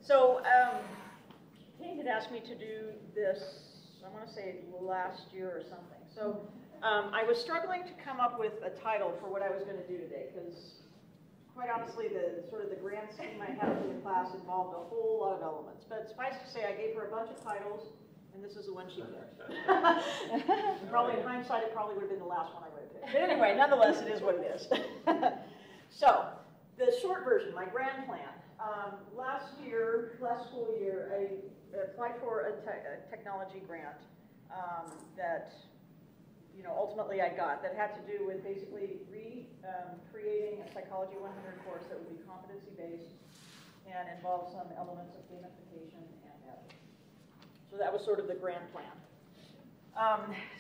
So Kate had asked me to do this, I want to say last year or something. So I was struggling to come up with a title for what I was going to do today, because quite honestly, the grand scheme I had for the class involved a whole lot of elements. But suffice to say, I gave her a bunch of titles, and this is the one she picked. Probably in hindsight, it probably would have been the last one I would have picked. But anyway, nonetheless, it is what it is. So the short version, my grand plan. Last school year, I applied for a technology grant that ultimately I got, that had to do with basically creating a Psychology 100 course that would be competency-based and involve some elements of gamification and ethics. So that was sort of the grand plan.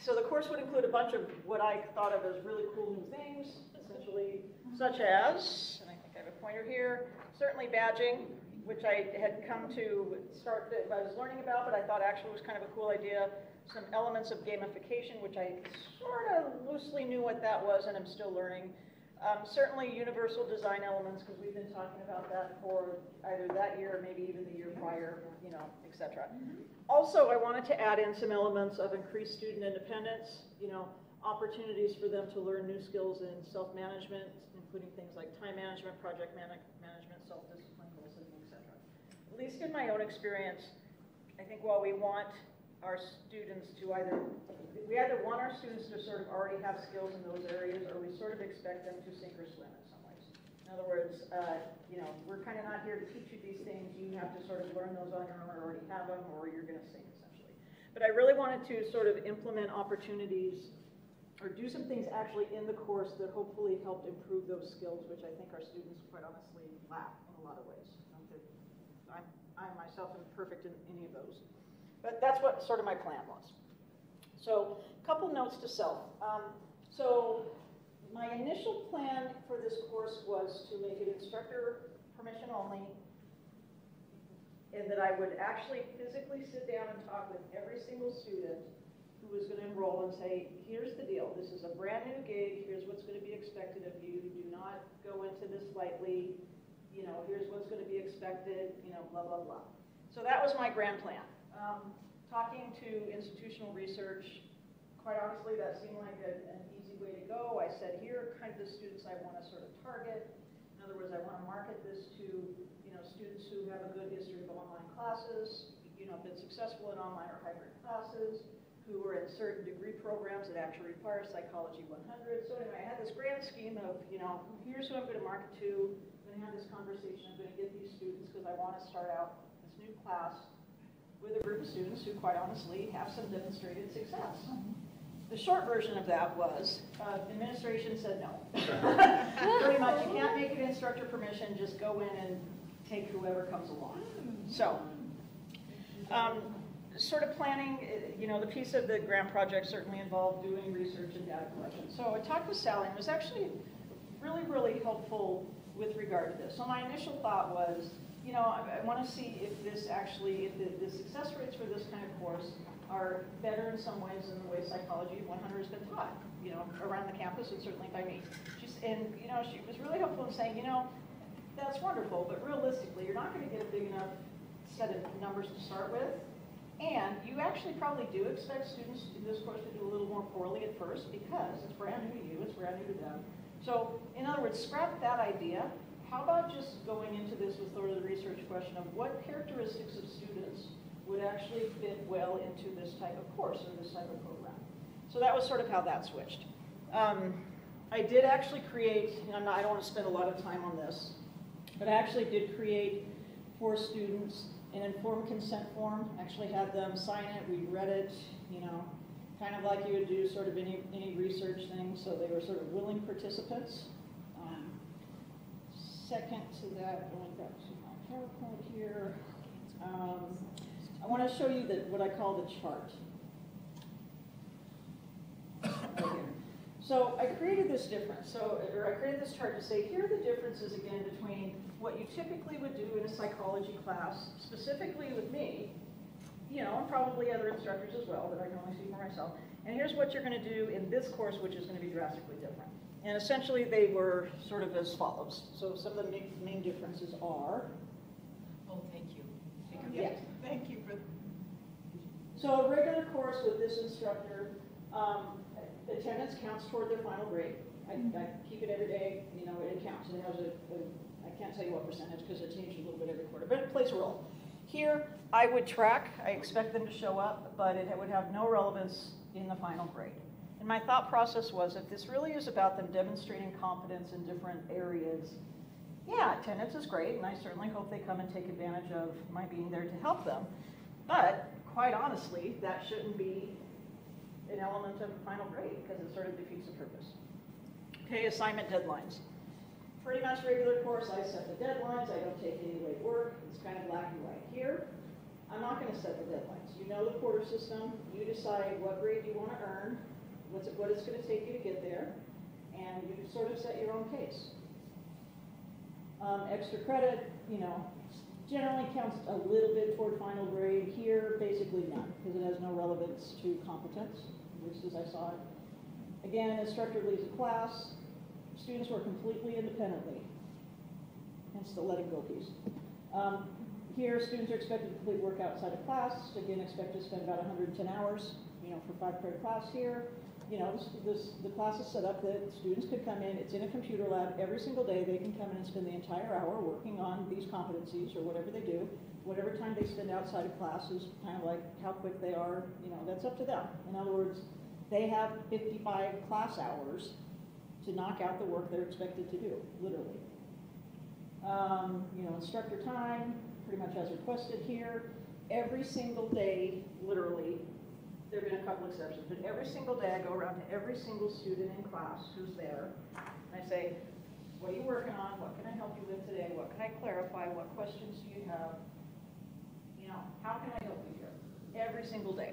So the course would include a bunch of what I thought of as really cool new things, essentially, such as, and I think I have a pointer here, certainly badging, which I had come to start, I was learning about, but I thought actually was kind of a cool idea. Some elements of gamification, which I sort of loosely knew what that was, and I'm still learning. Certainly universal design elements, because we've been talking about that for either that year or maybe even the year prior, etc. Also, I wanted to add in some elements of increased student independence, opportunities for them to learn new skills in self-management, including things like time management, project management, self-discipline, goal setting, etc. At least in my own experience, I think while we want our students to we either want our students to sort of already have skills in those areas, or we sort of expect them to sink or swim in some ways. In other words, we're kind of not here to teach you these things. You have to sort of learn those on your own, or already have them, or you're going to sink, essentially. But I really wanted to sort of implement opportunities or do some things actually in the course that hopefully helped improve those skills, which I think our students quite honestly lack in a lot of ways. I myself am perfect in any of those. But that's what sort of my plan was. So a couple notes to self. So my initial plan for this course was to make it instructor permission only, and that I would actually physically sit down and talk with every single student who was going to enroll and say, here's the deal. This is a brand new gig. Here's what's going to be expected of you. Do not go into this lightly. Here's what's going to be expected, blah, blah, blah. So that was my grand plan. Talking to institutional research, quite honestly, that seemed like an easy way to go. I said, here are kind of the students I want to sort of target. In other words, I want to market this to, students who have a good history of online classes, been successful in online or hybrid classes, who are in certain degree programs that actually require Psychology 100. So anyway, I had this grand scheme of, here's who I'm going to market to. I'm going to have this conversation. I'm going to get these students because I want to start out this new class with a group of students who, quite honestly, have some demonstrated success. The short version of that was, administration said no. Pretty much, you can't make it instructor permission, just go in and take whoever comes along. So, sort of planning, the piece of the grant project certainly involved doing research and data collection. So I talked with Sally, and it was actually really, really helpful with regard to this. So my initial thought was, I want to see if this actually, if the success rates for this kind of course are better in some ways than the way Psychology 100 has been taught, around the campus and certainly by me. She was really helpful in saying, that's wonderful, but realistically, you're not going to get a big enough set of numbers to start with. And you actually probably do expect students in this course to do a little more poorly at first because it's brand new to you, it's brand new to them. So, in other words, scrap that idea. How about just going into this with sort of the research question of what characteristics of students would actually fit well into this type of course or this type of program? So that was sort of how that switched. I did actually create, I don't want to spend a lot of time on this, but I actually did create for students an informed consent form. Actually had them sign it, we read it, kind of like you would do sort of any research thing, so they were sort of willing participants. Second to that, going back to my PowerPoint here, I want to show you what I call the chart. Right here. So I created this difference. I created this chart to say, here are the differences again between what you typically would do in a psychology class, specifically with me, and probably other instructors as well, but I can only speak for myself. And here's what you're going to do in this course, which is going to be drastically different. And essentially, they were sort of as follows. So some of the main differences are. Oh, thank you. So a regular course with this instructor, attendance counts toward their final grade. I keep it every day, you know, it counts. It has I can't tell you what percentage because it changes a little bit every quarter, but it plays a role. Here, I would track, I expect them to show up, but it would have no relevance in the final grade. And my thought process was, if this really is about them demonstrating competence in different areas, yeah, attendance is great, and I certainly hope they come and take advantage of my being there to help them. But quite honestly, that shouldn't be an element of the final grade because it sort of defeats the purpose. Okay, assignment deadlines. Pretty much regular course, I set the deadlines. I don't take any late work. It's kind of black and white. Here, I'm not going to set the deadlines. You know the quarter system. You decide what grade you want to earn, what it's going to take you to get there, and you sort of set your own pace. Extra credit, you know, generally counts a little bit toward final grade. Here, basically none, because it has no relevance to competence, at least as I saw it. Again, instructor leads a class. Students work completely independently, hence the letting go piece. Here, students are expected to complete work outside of class. Again, expected to spend about 110 hours, you know, for 5-credit class here. You know, the class is set up that students could come in. It's in a computer lab every single day. They can come in and spend the entire hour working on these competencies or whatever they do. Whatever time they spend outside of class is kind of like how quick they are. You know, that's up to them. In other words, they have 55 class hours to knock out the work they're expected to do, literally. You know, instructor time, pretty much as requested here. Every single day, literally, there have been a couple exceptions, but every single day I go around to every single student in class who's there, and I say, what are you working on? What can I help you with today? What can I clarify? What questions do you have? You know, how can I help you here? Every single day.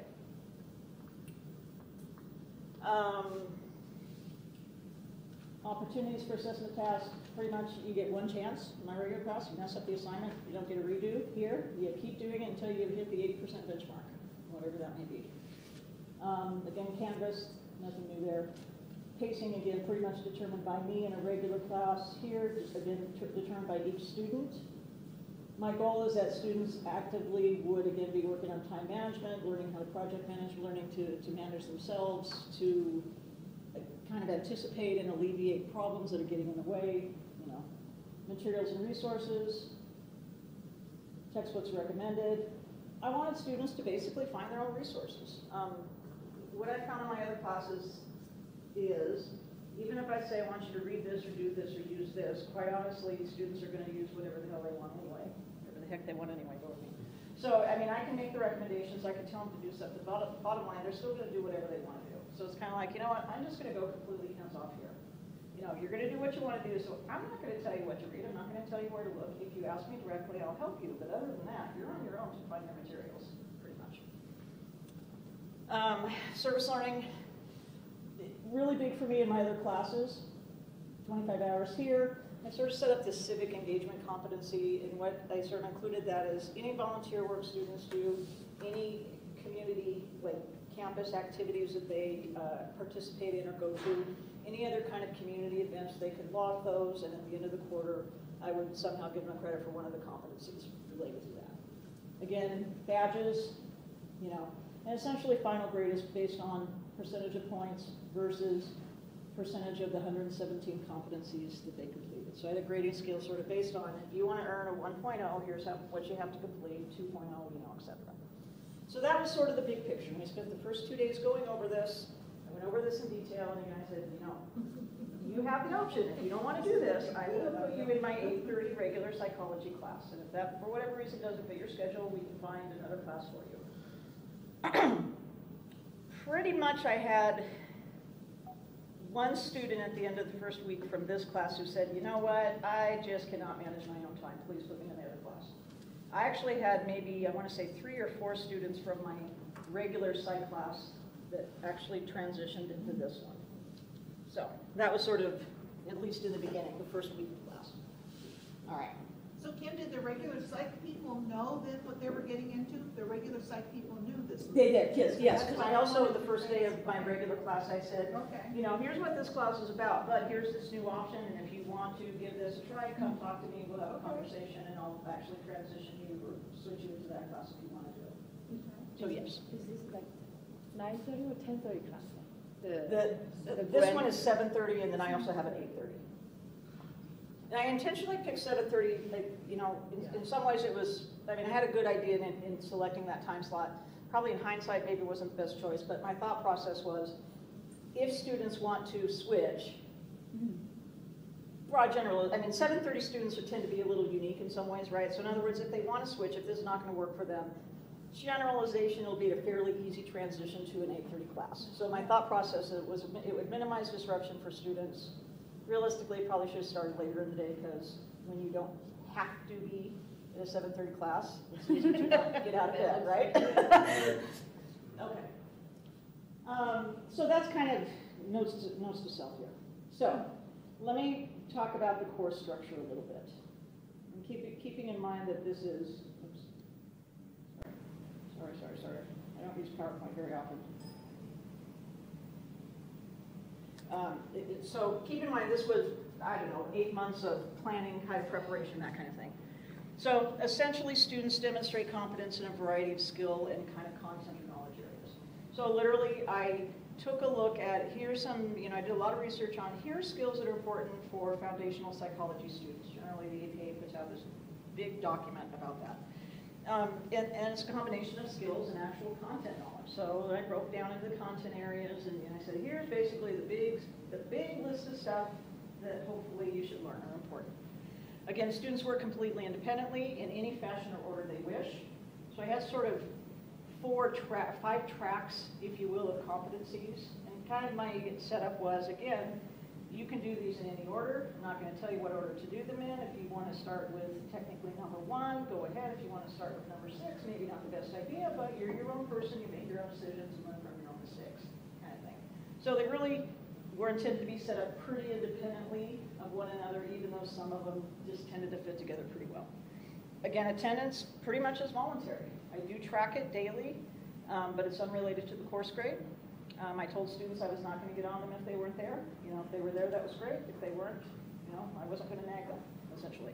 Opportunities for assessment tasks, pretty much you get one chance. In my regular class, you mess up the assignment, you don't get a redo. Here, you keep doing it until you hit the 80% benchmark, whatever that may be. Again, Canvas, nothing new there. Pacing, again, pretty much determined by me in a regular class. Here, just again, determined by each student. My goal is that students actively would, again, be working on time management, learning how to project manage, learning to manage themselves, to kind of anticipate and alleviate problems that are getting in the way, you know. Materials and resources, textbooks recommended. I wanted students to basically find their own resources. What I found in my other classes is, even if I say I want you to read this or do this or use this, quite honestly, students are going to use whatever the hell they want anyway. Whatever the heck they want anyway, go with me. So, I mean, I can make the recommendations, I can tell them to do stuff, but bottom line, they're still going to do whatever they want to do. So it's kind of like, you know what, I'm just going to go completely hands off here. You know, you're going to do what you want to do, so I'm not going to tell you what to read, I'm not going to tell you where to look. If you ask me directly, I'll help you, but other than that, you're on your own to find your materials, pretty much. Service learning, really big for me in my other classes, 25 hours here. I sort of set up this civic engagement competency, and what I sort of included that is any volunteer work students do, any community, like campus activities that they participate in or go to, any other kind of community events, they could log those, and at the end of the quarter, I would somehow give them credit for one of the competencies related to that. Again, badges, you know, and essentially final grade is based on percentage of points versus percentage of the 117 competencies that they completed. So I had a grading scale sort of based on, if you want to earn a 1.0, here's what you have to complete, 2.0, you know, etc. So that was sort of the big picture. We spent the first 2 days going over this. I went over this in detail, and the guy said, you know, you have the option. If you don't want to do this, I will put you in my 8:30 regular psychology class. And if that, for whatever reason, doesn't fit your schedule, we can find another class for you. Pretty much I had one student at the end of the first week from this class who said, you know what, I just cannot manage my own time. Please put me in the other class. I actually had maybe, I want to say 3 or 4 students from my regular psych class that actually transitioned into this one. So that was sort of, at least in the beginning, the first week of class. All right. So Kim, did the regular psych people know then what they were getting into? The regular psych people knew this. They did, yes, because I also, the first day of my regular class, I said, okay, you know, here's what this class is about, but here's this new option, and if you want to give this a try, come talk to me, we'll have a conversation, and I'll actually transition you or switch you into that class if you want to do it. So yes. Is this like 9:30 or 10:30 class? This one is 7:30, and then I also have an 8:30. And I intentionally picked 7:30, you know, in some ways it was, I mean, I had a good idea in selecting that time slot. Probably in hindsight, maybe it wasn't the best choice, but my thought process was, if students want to switch, broad general, I mean, 7:30 students tend to be a little unique in some ways, right? So in other words, if they want to switch, if this is not going to work for them, generalization, it'll be a fairly easy transition to an 8:30 class. So my thought process was it would minimize disruption for students. Realistically, probably should have started later in the day, because when you don't have to be in a 7:30 class, it's easy to not get out of bed, right? Okay. So that's kind of notes to self here. So let me talk about the course structure a little bit. And keeping in mind that this is, oops, sorry. I don't use PowerPoint very often. So keep in mind this was, I don't know, 8 months of planning, kind of preparation, that kind of thing. So essentially students demonstrate competence in a variety of skill and kind of content or knowledge areas. So literally I took a look at, here's some, you know, I did a lot of research on, here's skills that are important for foundational psychology students. Generally the APA puts out this big document about that. And it's a combination of skills and actual content knowledge. So I broke down into the content areas, and I said, here's basically the big list of stuff that hopefully you should learn are important. Again, students work completely independently in any fashion or order they wish. So I had sort of 5 tracks, if you will, of competencies. And kind of my setup was, again, you can do these in any order. I'm not going to tell you what order to do them in. If you want to start with technically number 1, go ahead. If you want to start with number 6, maybe not the best idea, but you're your own person. You make your own decisions and learn from your own mistakes, kind of thing. So they really were intended to be set up pretty independently of one another, even though some of them just tended to fit together pretty well. Again, attendance pretty much is voluntary. I do track it daily, but it's unrelated to the course grade. I told students I was not going to get on them if they weren't there. You know, if they were there, that was great. If they weren't, you know, I wasn't going to nag them, essentially.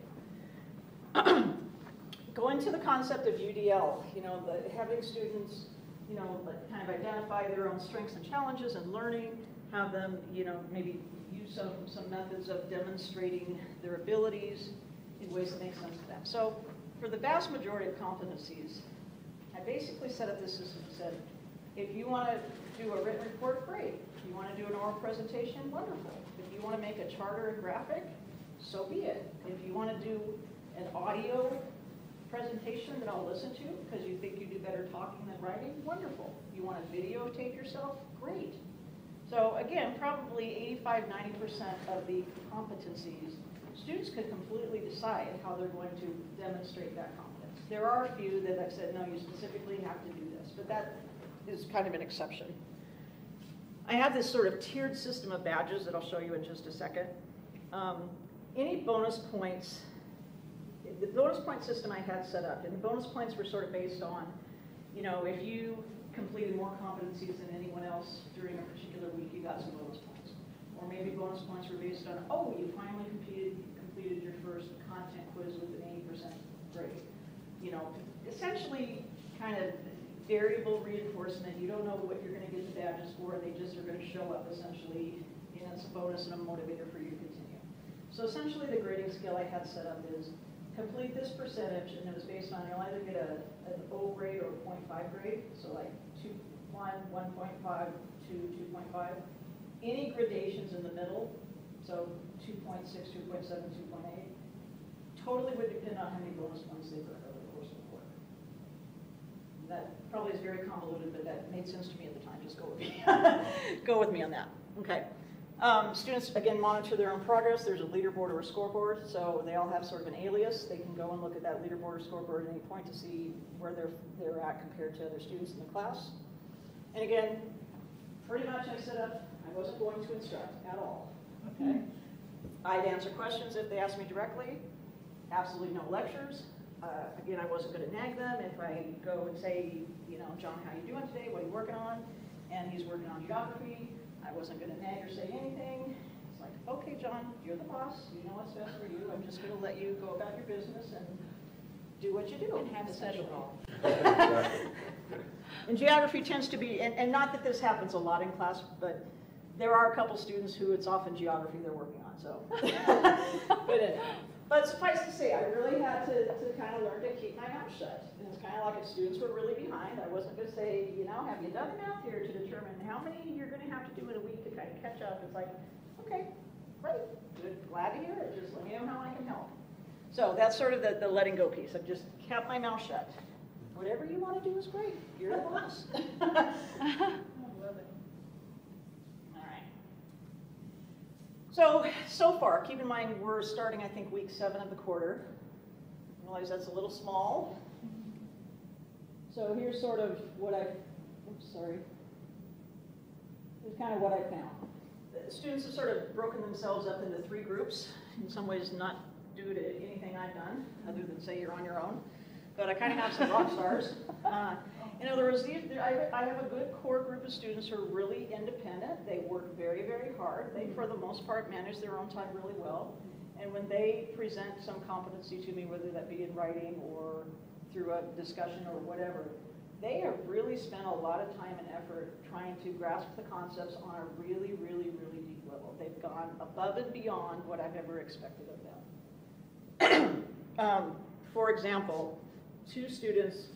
Going to the concept of UDL, you know, having students, you know, kind of identify their own strengths and challenges and learning, have them, you know, maybe use some methods of demonstrating their abilities in ways that make sense to them. So for the vast majority of competencies, I basically set up this system and said, if you want to do a written report, great. If you want to do an oral presentation, wonderful. If you want to make a chart or a graphic, so be it. If you want to do an audio presentation that I'll listen to because you think you do better talking than writing, wonderful. You want to videotape yourself, great. So again, probably 85–90% of the competencies, students could completely decide how they're going to demonstrate that competence. There are a few that I've said, no, you specifically have to do this, but that is kind of an exception. I have this sort of tiered system of badges that I'll show you in just a second. Any bonus points, the bonus point system I had set up, and the bonus points were sort of based on, you know, if you completed more competencies than anyone else during a particular week, you got some bonus points. Or maybe bonus points were based on, oh, you finally completed your first content quiz with an 80% grade. You know, essentially kind of variable reinforcement. You don't know what you're going to get the badges for. They just are going to show up essentially, and it's a bonus and a motivator for you to continue. So essentially the grading scale I had set up is complete this percentage, and it was based on you'll either get an O grade or a 0.5 grade, so like 2.1, 1.5, 2, 2.5. Any gradations in the middle, so 2.6, 2.7, 2.8, totally would depend on how many bonus points they've earned over the course of the quarter. That probably is very convoluted, but that made sense to me at the time. Just go with me. Go with me on that. Okay. Students, again, monitor their own progress. There's a leaderboard or a scoreboard, so they all have sort of an alias. They can go and look at that leaderboard or scoreboard at any point to see where they're at compared to other students in the class. And again, pretty much I set up, I wasn't going to instruct at all. Okay. I'd answer questions if they asked me directly. Absolutely no lectures. Again, I wasn't going to nag them. If I go and say, you know, John, how you doing today? What are you working on? And he's working on geography. I wasn't going to nag or say anything. It's like, okay, John, you're the boss. You know what's best for you. I'm just going to let you go about your business and do what you do. And have study hall. And geography tends to be, and not that this happens a lot in class, but there are a couple students who it's often geography they're working on, so. But suffice to say, I really had to kind of learn to keep my mouth shut. And it's kind of like if students were really behind, I wasn't going to say, you know, have you done the math here to determine how many you're going to have to do in a week to kind of catch up? It's like, okay, great, good, glad to hear it. Just let me know how I can help. So that's sort of the letting go piece. I've just kept my mouth shut. Whatever you want to do is great. You're the boss. So far, keep in mind we're starting, I think, week 7 of the quarter. I realize that's a little small. So here's sort of what here's kind of what I found. The students have sort of broken themselves up into 3 groups, in some ways not due to anything I've done, other than say you're on your own. But I kind of have some rock stars. In other words, I have a good core group of students who are really independent. They work very, very hard. They, for the most part, manage their own time really well. And when they present some competency to me, whether that be in writing or through a discussion or whatever, they have really spent a lot of time and effort trying to grasp the concepts on a really, really, really deep level. They've gone above and beyond what I've ever expected of them. For example, 2 students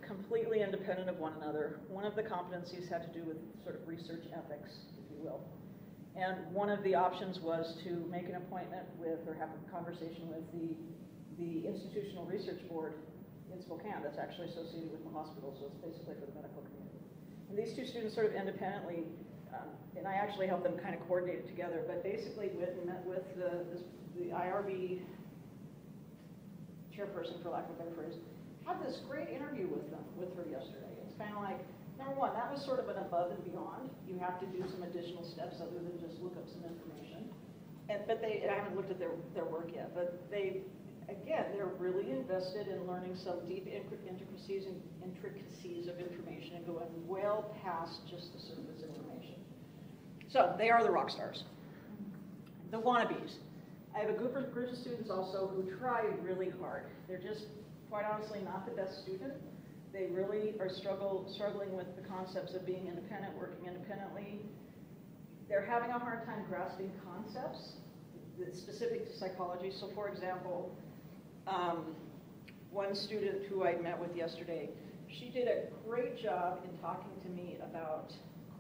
completely independent of one another. One of the competencies had to do with sort of research ethics, if you will. And one of the options was to make an appointment with, or have a conversation with the institutional research board in Spokane that's actually associated with the hospital, so it's basically for the medical community. And these 2 students sort of independently, and I actually helped them kind of coordinate it together, but basically went and met with the IRB chairperson, for lack of a better phrase, had this great interview with her yesterday. It's kind of like, number one, that was sort of an above and beyond. You have to do some additional steps other than just look up some information. And I haven't looked at their work yet, but they're really invested in learning some deep intricacies of information and going well past just the surface information. So they are the rock stars. The wannabes. I have a group of students also who try really hard. They're just, quite honestly, not the best student. They really are struggling with the concepts of being independent, working independently. They're having a hard time grasping concepts that's specific to psychology. So for example, one student who I met with yesterday, she did a great job in talking to me about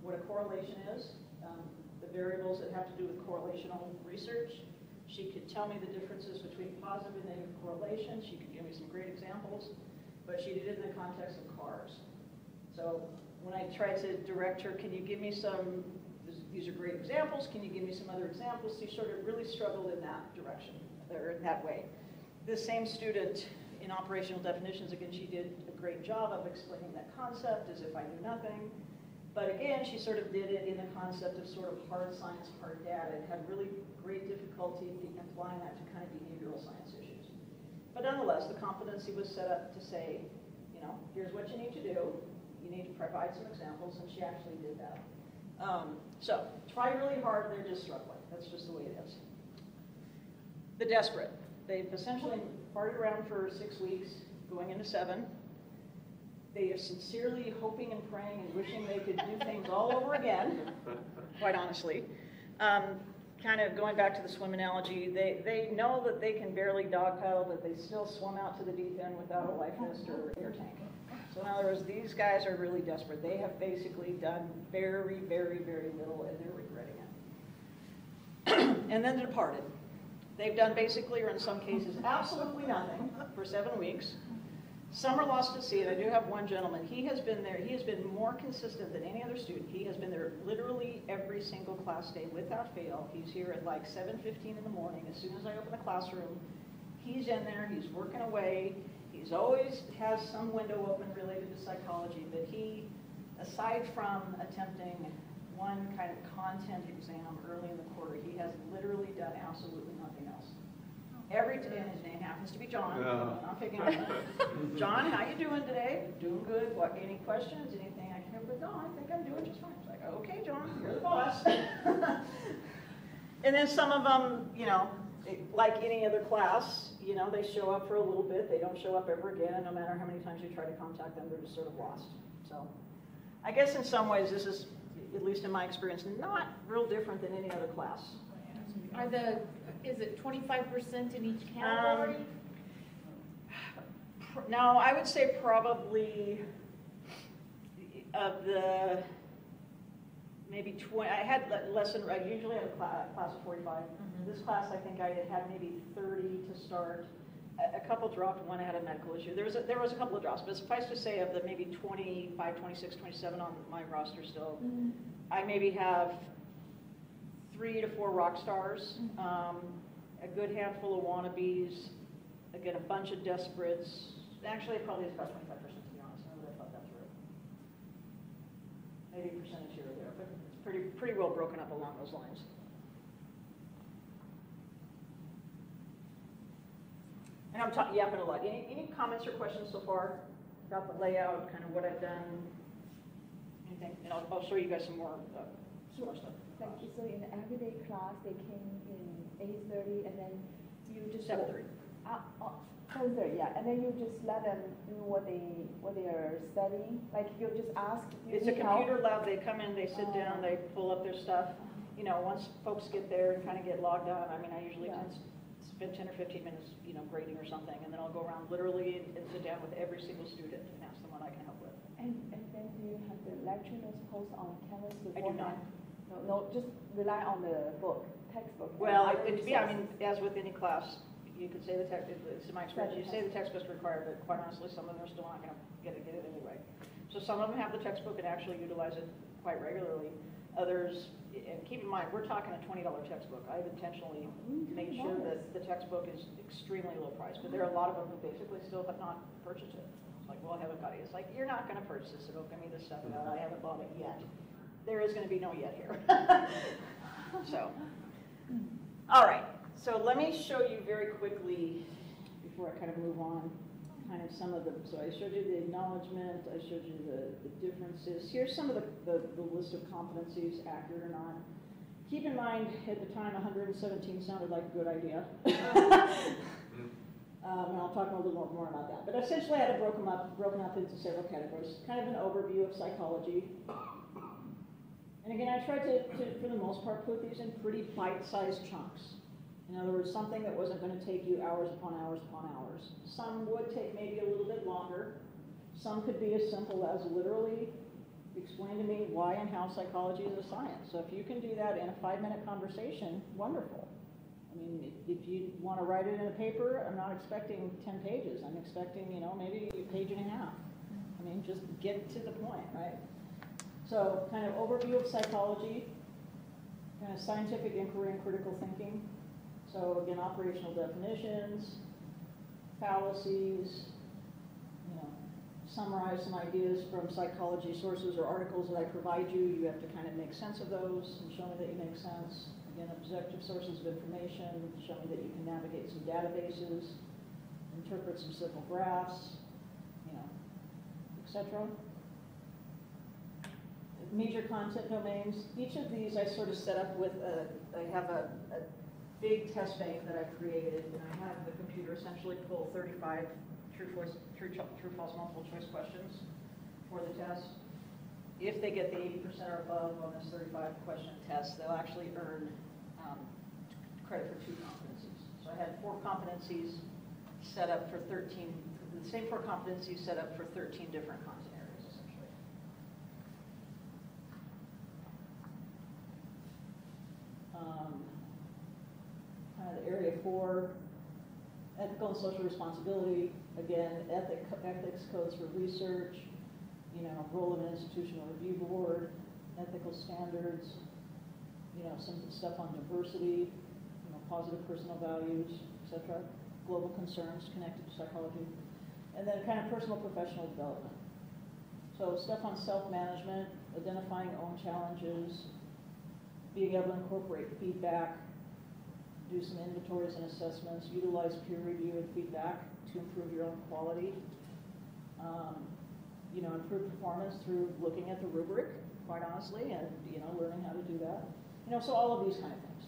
what a correlation is, the variables that have to do with correlational research. She could tell me the differences between positive and negative correlation. She could give me some great examples, but she did it in the context of cars. So when I tried to direct her, can you give me some, these are great examples, can you give me some other examples? She sort of really struggled in that direction, or in that way. This same student in operational definitions, again, she did a great job of explaining that concept as if I knew nothing. But again, she sort of did it in the concept of sort of hard science, hard data, and had really great difficulty applying that to kind of behavioral science issues. But nonetheless, the competency was set up to say, you know, here's what you need to do. You need to provide some examples, and she actually did that. So try really hard, they're just struggling. That's just the way it is. The desperate. They've essentially farted around for 6 weeks, going into 7. They are sincerely hoping and praying and wishing they could do things all over again, quite honestly. Kind of going back to the swim analogy, they know that they can barely dog paddle, but they still swim out to the deep end without a life vest or air tank. So in other words, these guys are really desperate. They have basically done very, very, very little, and they're regretting it. And then the departed. They've done basically, or in some cases, absolutely nothing for 7 weeks. Some are lost at sea, and I do have one gentleman. He has been there. He has been more consistent than any other student. He has been there literally every single class day without fail. He's here at like 7:15 in the morning. As soon as I open the classroom, he's in there. He's working away. He's always has some window open related to psychology, but he, aside from attempting one kind of content exam early in the quarter, he has literally done absolutely nothing else. Every day, and his name happens to be John. Yeah. I'm picking on him. John, how you doing today? Doing good. What? Any questions? Anything I can help with? No, I think I'm doing just fine. It's like, okay, John, you're the boss. And then some of them, you know, like any other class, you know, they show up for a little bit, they don't show up ever again, and no matter how many times you try to contact them, they're just sort of lost. So I guess in some ways this is, at least in my experience, not real different than any other class. Is it 25% in each category? No, I would say probably of the maybe 20, I had less than, I usually have a class of 45. This class, I think I had maybe 30 to start. A couple dropped, one had a medical issue. There was a couple of drops, but suffice to say of the maybe 25, 26, 27 on my roster still, I maybe have 3 to 4 rock stars, a good handful of wannabes, again, a bunch of desperates. Actually, it probably is about 25%, to be honest. I would have thought that through. Maybe a percentage here or there, but it's pretty well broken up along those lines. And I'm yapping a lot. Any comments or questions so far about the layout, kind of what I've done? Anything? And I'll show you guys some more stuff. Thank you. So in the everyday class, they came in 8:30, and then you just 7:30. 7:30, yeah. And then you just let them do what they are studying. Like you just ask. It's a computer lab. They come in, they sit down, they pull up their stuff. You know, once folks get there and kind of get logged on, I mean, I usually spend 10 or 15 minutes, you know, grading or something, and then I'll go around literally and sit down with every single student and ask them what I can help with. And then do you have the lecture notes posted on Canvas I do not. No, just rely on the book, textbook. Well, I mean, as with any class, you could say the text, it's in my experience, you say the textbook's required, but quite honestly, some of them are still not going to get it anyway. So some of them have the textbook and actually utilize it quite regularly. Others, and keep in mind, we're talking a $20 textbook. I've intentionally made sure that the textbook is extremely low price, but there are a lot of them who basically still have not purchased it. It's like, well, I haven't got it. It's like, you're not going to purchase it. Don't give me this stuff about I haven't bought it yet. There is going to be no yet here. So, all right. So let me show you very quickly, before I kind of move on, kind of some of them. So I showed you the acknowledgement, I showed you the differences. Here's some of the list of competencies, accurate or not. Keep in mind, at the time, 117 sounded like a good idea. And I'll talk a little more about that. But essentially, I had it broken up into several categories. Kind of an overview of psychology. And again, I tried to, for the most part, put these in pretty bite-sized chunks. In other words, something that wasn't going to take you hours upon hours upon hours. Some would take maybe a little bit longer. Some could be as simple as literally explain to me why and how psychology is a science. So if you can do that in a 5-minute conversation, wonderful. I mean, if you want to write it in a paper, I'm not expecting 10 pages. I'm expecting, you know, maybe a page and a half. I mean, just get to the point, right? So kind of overview of psychology, kind of scientific inquiry and critical thinking. So again, operational definitions, fallacies, you know, summarize some ideas from psychology sources or articles that I provide you. You have to kind of make sense of those and show me that you make sense. Again, objective sources of information, show me that you can navigate some databases, interpret some simple graphs, you know, etc. Major content domains. Each of these I sort of set up with I have a big test bank that I've created, and I have the computer essentially pull 35 true, false, multiple choice questions for the test. If they get the 80% or above on this 35 question test, they'll actually earn credit for 2 competencies. So I had 4 competencies set up for 13, the same 4 competencies set up for 13 different content areas, essentially. Kind of the area 4, ethical and social responsibility. Again, ethics codes for research, you know, role of an institutional review board, ethical standards, you know, some stuff on diversity, you know, positive personal values, etc. Global concerns connected to psychology. And then kind of personal professional development. So stuff on self-management, identifying own challenges, being able to incorporate feedback, do some inventories and assessments, utilize peer review and feedback to improve your own quality. You know, improve performance through looking at the rubric, quite honestly, and, you know, learning how to do that. You know, so all of these kind of things.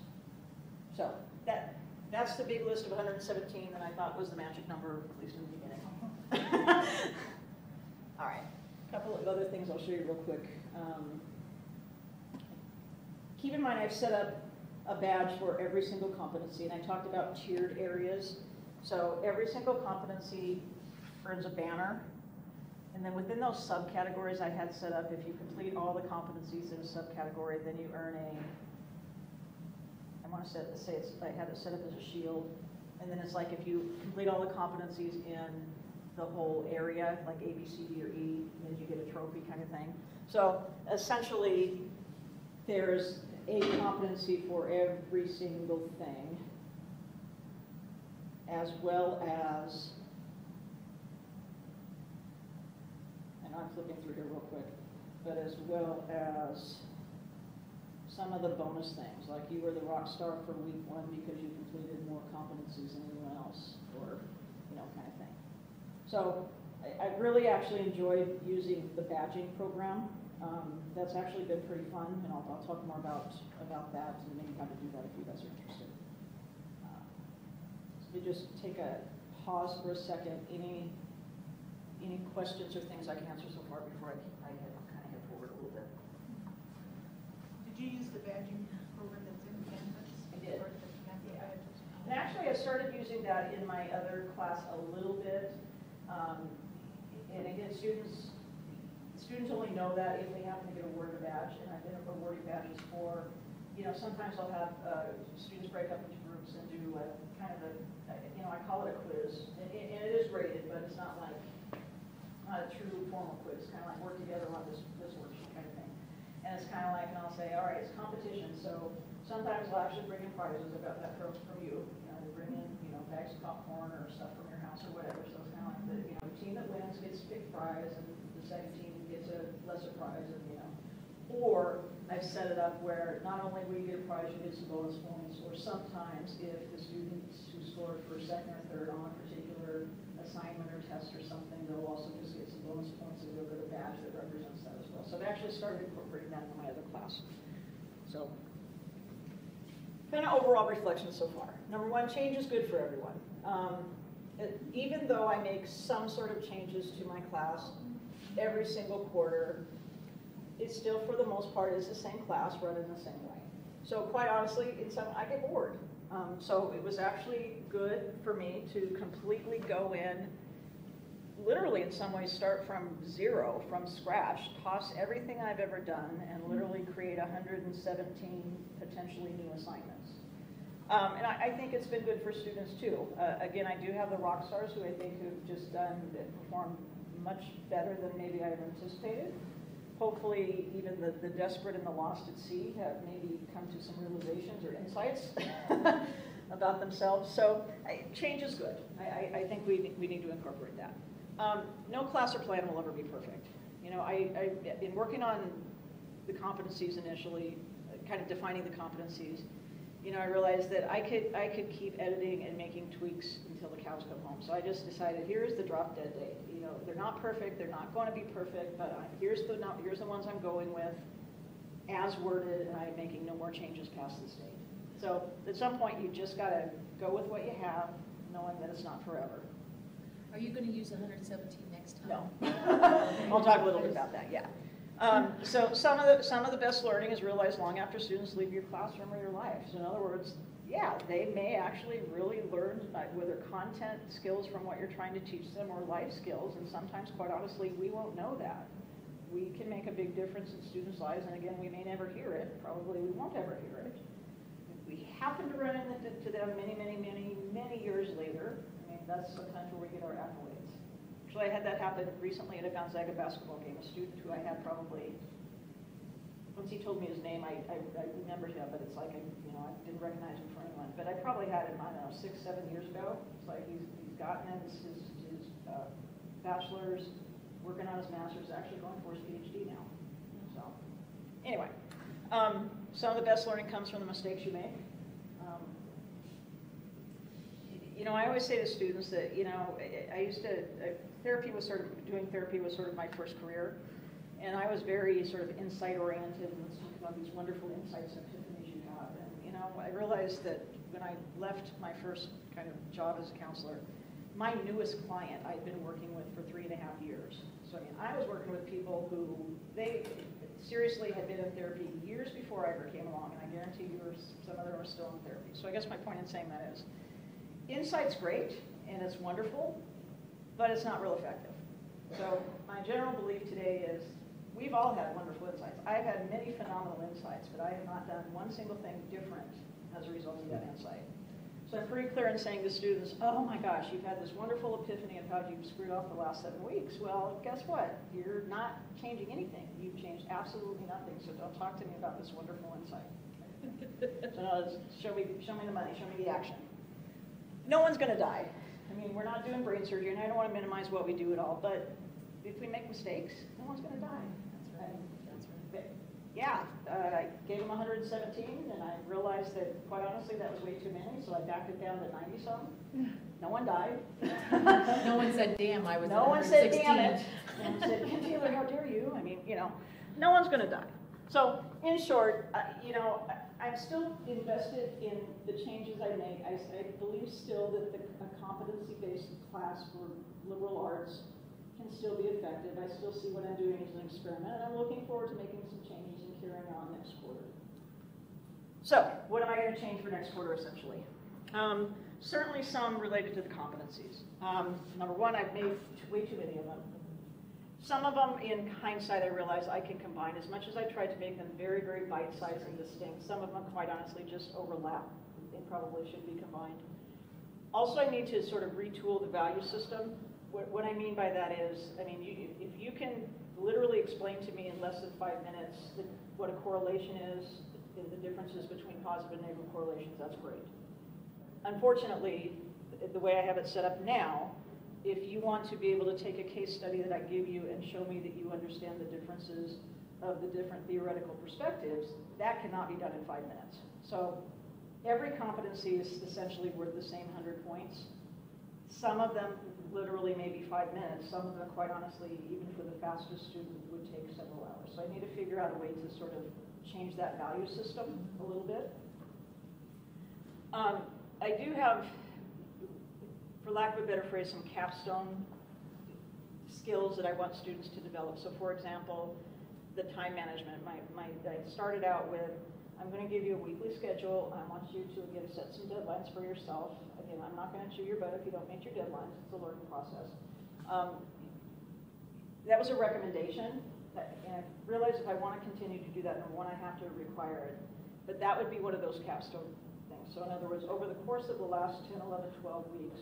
So that That's the big list of 117 that I thought was the magic number, at least in the beginning. All right, a couple of other things I'll show you real quick. Keep in mind I've set up a badge for every single competency, and I talked about tiered areas. So every single competency earns a banner, and then within those subcategories I had set up, if you complete all the competencies in a subcategory, then you earn a, I want to say it's, I had it set up as a shield, and then it's like if you complete all the competencies in the whole area, like A, B, C, D, or E, then you get a trophy kind of thing. So essentially, there's a competency for every single thing, as well as, and I'm flipping through here real quick, but as well as some of the bonus things, like you were the rock star for week 1 because you completed more competencies than anyone else, or, you know, kind of thing. So I really actually enjoyed using the badging program. That's actually been pretty fun, and I'll talk more about that and maybe how to do that if you guys are interested. So we just take a pause for a second. Any questions or things I can answer so far before I kind of head forward a little bit? Did you use the badging program that's in Canvas? I did. Or the Canvas badge? And actually, I started using that in my other class a little bit. And again, students only know that if they happen to get awarded a badge, and I've been awarding badges for, you know, sometimes I'll have students break up into groups and do a kind of a, you know, I call it a quiz. And it is graded, but it's not like, not a true formal quiz. It's kind of like work together on this worksheet kind of thing. And it's kind of like, and I'll say, all right, it's competition. So sometimes I'll actually bring in prizes. I've got that from you. You know, they bring in, you know, bags of popcorn or stuff from your house or whatever. So it's kind of like the, you know, the team that wins gets a big prize, and the second team gets a lesser prize, and you know. Or I've set it up where not only will you get a prize, you get some bonus points. Or sometimes if the students who scored for second or third on a particular assignment or test or something, they'll also just get some bonus points and they'll get a badge that represents that as well. So I've actually started incorporating that in my other class. So kind of overall reflection so far. Number 1, change is good for everyone. Even though I make some sort of changes to my class every single quarter, it still, for the most part, is the same class run in the same way. So quite honestly, I get bored. So it was actually good for me to completely go in, literally in some ways start from zero, from scratch, toss everything I've ever done, and literally create 117 potentially new assignments. And I think it's been good for students too. Again, I do have the rock stars who I think have just done and performed much better than maybe I had anticipated. Hopefully, even the desperate and the lost at sea have maybe come to some realizations or insights about themselves. So change is good. I think we need to incorporate that. No class or plan will ever be perfect. You know, I've been working on the competencies initially, kind of defining the competencies. You know, I realized that I could keep editing and making tweaks until the cows come home. So I just decided, here's the drop dead date. You know, they're not perfect, they're not going to be perfect, but here's the ones I'm going with, as worded, and I'm making no more changes past this date. So at some point, you just got to go with what you have, knowing that it's not forever. Are you going to use 117 next time? No. I'll talk a little bit about that, yeah. So some of the best learning is realized long after students leave your classroom or your life. So in other words, yeah, they may actually really learn whether content skills from what you're trying to teach them or life skills, and sometimes, quite honestly, we won't know that. We can make a big difference in students' lives, and again, we may never hear it. Probably we won't ever hear it. If we happen to run into them many years later, I mean, that's sometimes where we get our accolades. Actually, I had that happen recently at a Gonzaga basketball game. A student who I had probably, once he told me his name, I remembered him, but it's like, I didn't recognize him for anyone. But I probably had him, I don't know, 6, 7 years ago. It's like he's gotten his bachelor's, working on his master's, actually going for his PhD now. So anyway, some of the best learning comes from the mistakes you make. You know, I always say to students that, you know, doing therapy was sort of my first career. And I was very sort of insight oriented, and let's talk about these wonderful insights and epiphanies you have. And, you know, I realized that when I left my first kind of job as a counselor, my newest client I'd been working with for 3.5 years. So I mean, I was working with people who, they seriously had been in therapy years before I ever came along, and I guarantee you some of them are still in therapy. So I guess my point in saying that is, insight's great, and it's wonderful, but it's not real effective. So my general belief today is, we've all had wonderful insights. I've had many phenomenal insights, but I have not done one single thing different as a result of that insight. So I'm pretty clear in saying to students, oh my gosh, you've had this wonderful epiphany of how you've screwed off the last 7 weeks. Well, guess what? You're not changing anything. You've changed absolutely nothing, so don't talk to me about this wonderful insight. So now show me the money, show me the action. No one's going to die. I mean, we're not doing brain surgery, and I don't want to minimize what we do at all, but if we make mistakes, no one's going to die. That's right. That's right. Yeah, I gave him 117, and I realized that, quite honestly, that was way too many, so I backed it down to 90-some. No one died. No one said, damn, I was No one 116. said, damn it. No one said, Ken Taylor, how dare you? I mean, you know, no one's going to die. So, in short, you know, I'm still invested in the changes I make. I believe still that a competency-based class for liberal arts can still be effective. I still see what I'm doing as an experiment, and I'm looking forward to making some changes and carrying on next quarter. So, what am I going to change for next quarter, essentially? Certainly some related to the competencies. Number one, I've made way too many of them. Some of them, in hindsight, I realize I can combine. As much as I tried to make them very, very bite-sized and distinct, some of them, quite honestly, just overlap. They probably should be combined. Also, I need to sort of retool the value system. What I mean by that is, I mean, if you can literally explain to me in less than 5 minutes what a correlation is, the differences between positive and negative correlations, that's great. Unfortunately, the way I have it set up now, if you want to be able to take a case study that I give you and show me that you understand the differences of the different theoretical perspectives, that cannot be done in 5 minutes. So every competency is essentially worth the same 100 points. Some of them literally maybe 5 minutes. Some of them, quite honestly, even for the fastest student, would take several hours. So I need to figure out a way to sort of change that value system a little bit. I do have, for lack of a better phrase, some capstone skills that I want students to develop. So for example, the time management. I started out with, I'm going to give you a weekly schedule. I want you to, again, set some deadlines for yourself. Again, I'm not going to chew your butt if you don't meet your deadlines. It's a learning process. That was a recommendation. And I realized if I want to continue to do that, number one, I have to require it. But that would be one of those capstone things. So in other words, over the course of the last 10, 11, 12 weeks,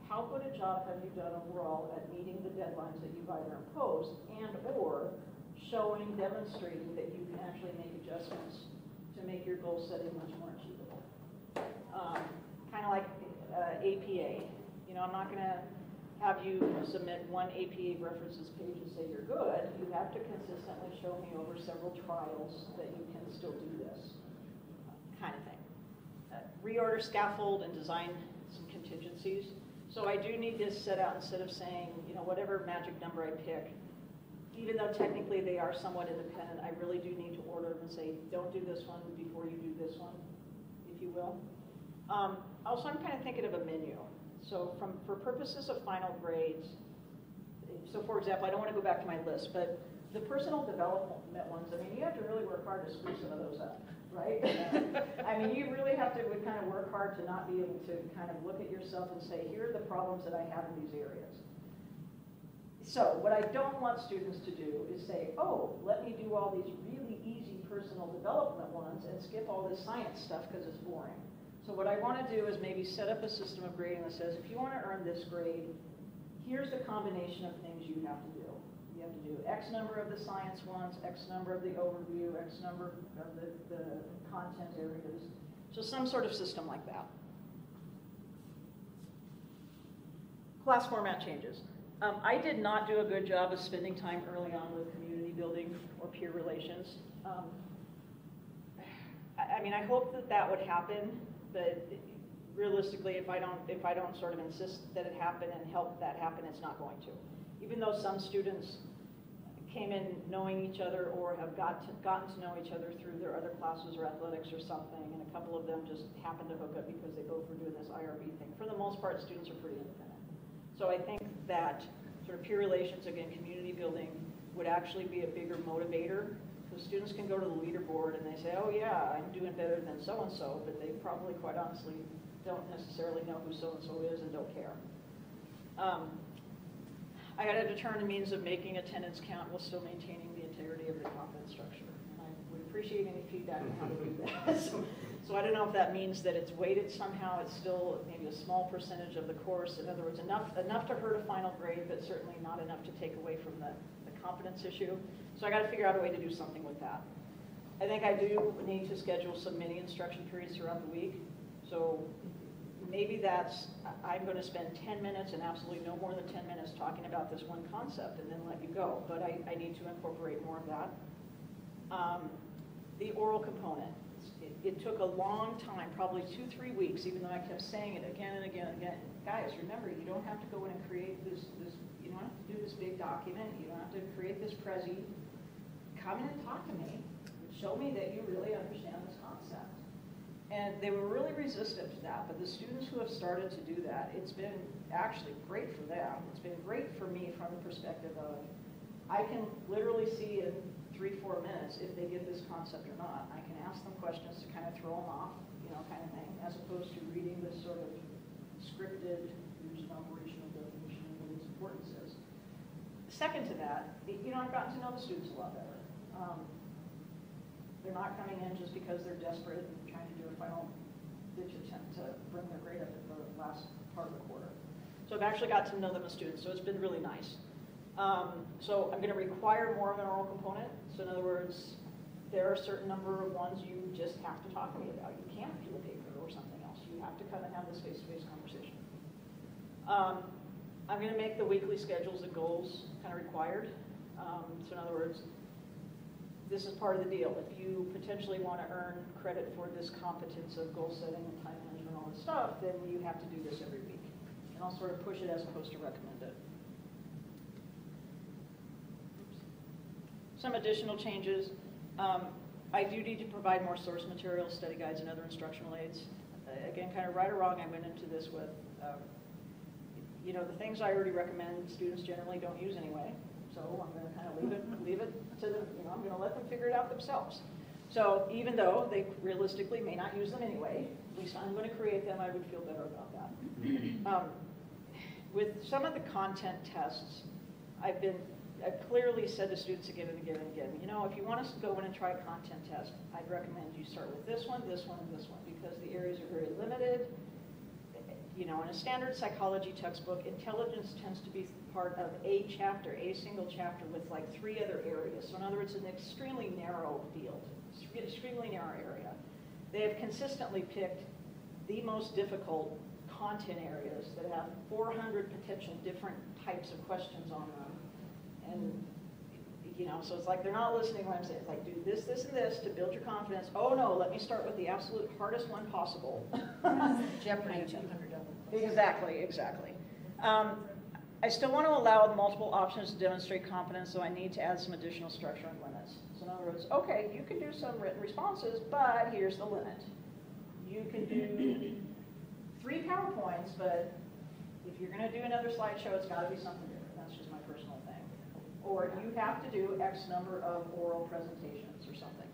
how good a job have you done overall at meeting the deadlines that you've either imposed and or showing, demonstrating that you can actually make adjustments to make your goal setting much more achievable. Kind of like APA. You know, I'm not going to have you submit one APA references page and say you're good. You have to consistently show me over several trials that you can still do this kind of thing. Reorder, scaffold, and design some contingencies. So I do need this set out instead of saying, you know, whatever magic number I pick, even though technically they are somewhat independent, I really do need to order them and say, don't do this one before you do this one, if you will. Also, I'm kind of thinking of a menu. So for purposes of final grades, so for example, I don't want to go back to my list, but the personal development ones, I mean, you have to really work hard to screw some of those up, right? I mean, you really have to kind of work hard to not be able to kind of look at yourself and say, here are the problems that I have in these areas. So what I don't want students to do is say, oh, let me do all these really easy personal development ones and skip all this science stuff because it's boring. So what I want to do is maybe set up a system of grading that says, if you want to earn this grade, here's the combination of things you have to do. You have to do X number of the science ones, X number of the overview, X number of the content areas. So some sort of system like that. Class format changes. I did not do a good job of spending time early on with community building or peer relations. I mean, I hope that that would happen, but realistically, if I don't sort of insist that it happen and help that happen, it's not going to. Even though some students came in knowing each other or have gotten to know each other through their other classes or athletics or something, and a couple of them just happened to hook up because they both were doing this IRB thing. For the most part, students are pretty independent. So I think that sort of peer relations, again, community building, would actually be a bigger motivator. Because students can go to the leaderboard and they say, oh yeah, I'm doing better than so-and-so, but they probably, quite honestly, don't necessarily know who so-and-so is and don't care. I had to determine a means of making attendance count while still maintaining the integrity of the confidence structure. And I would appreciate any feedback on how to do that. So I don't know if that means that it's weighted somehow, it's still maybe a small percentage of the course. In other words, enough to hurt a final grade, but certainly not enough to take away from the competence issue. So I got to figure out a way to do something with that. I think I do need to schedule some mini instruction periods throughout the week. So maybe that's, I'm going to spend 10 minutes and absolutely no more than 10 minutes talking about this one concept and then let you go. But I need to incorporate more of that. The oral component. It took a long time, probably 2-3 weeks, even though I kept saying it again and again and again. Guys, remember, you don't have to go in and create this you don't have to do this big document. You don't have to create this Prezi. Come in and talk to me. Show me that you really understand this concept. And they were really resistant to that, but the students who have started to do that, it's been actually great for them. It's been great for me from the perspective of, I can literally see in 3-4 minutes if they get this concept or not. I can ask them questions to kind of throw them off, kind of thing, as opposed to reading this sort of scripted, here's an operational definition of what its importance is. Second to that, I've gotten to know the students a lot better. They're not coming in just because they're desperate and trying to do a final ditch attempt to bring their grade up at the last part of the quarter. So I've actually got to know them as students, so it's been really nice. So I'm going to require more of an oral component. So in other words, there are a certain number of ones you just have to talk to me about. You can't do a paper or something else. You have to come and have this face-to-face conversation. I'm going to make the weekly schedules and goals kind of required. So in other words, this is part of the deal. If you potentially want to earn credit for this competence of goal setting and time management and all this stuff, then you have to do this every week. And I'll sort of push it as opposed to recommend it. Some additional changes. I do need to provide more source materials, study guides, and other instructional aids. Again, kind of right or wrong, I went into this with, the things I already recommend students generally don't use anyway. So I'm going to kind of leave it to them. I'm going to let them figure it out themselves. So even though they realistically may not use them anyway, at least I'm going to create them. I would feel better about that. With some of the content tests, I've clearly said to students again and again and again, if you want us to go in and try a content test, I'd recommend you start with this one, this one, and this one, because the areas are very limited. In a standard psychology textbook, intelligence tends to be part of a chapter, a single chapter with like 3 other areas. So in other words, an extremely narrow field, extremely narrow area. They have consistently picked the most difficult content areas that have 400 potential different types of questions on them. And, so it's like they're not listening when I'm saying, it's like, do this, this, and this to build your confidence. Oh no, let me start with the absolute hardest one possible. Jeopardy $200. Exactly. I still want to allow multiple options to demonstrate competence, so I need to add some additional structure and limits. So in other words, okay, you can do some written responses, but here's the limit. You can do 3 PowerPoints, but if you're going to do another slideshow, it's got to be something different. That's just my personal thing. Or you have to do X number of oral presentations or something.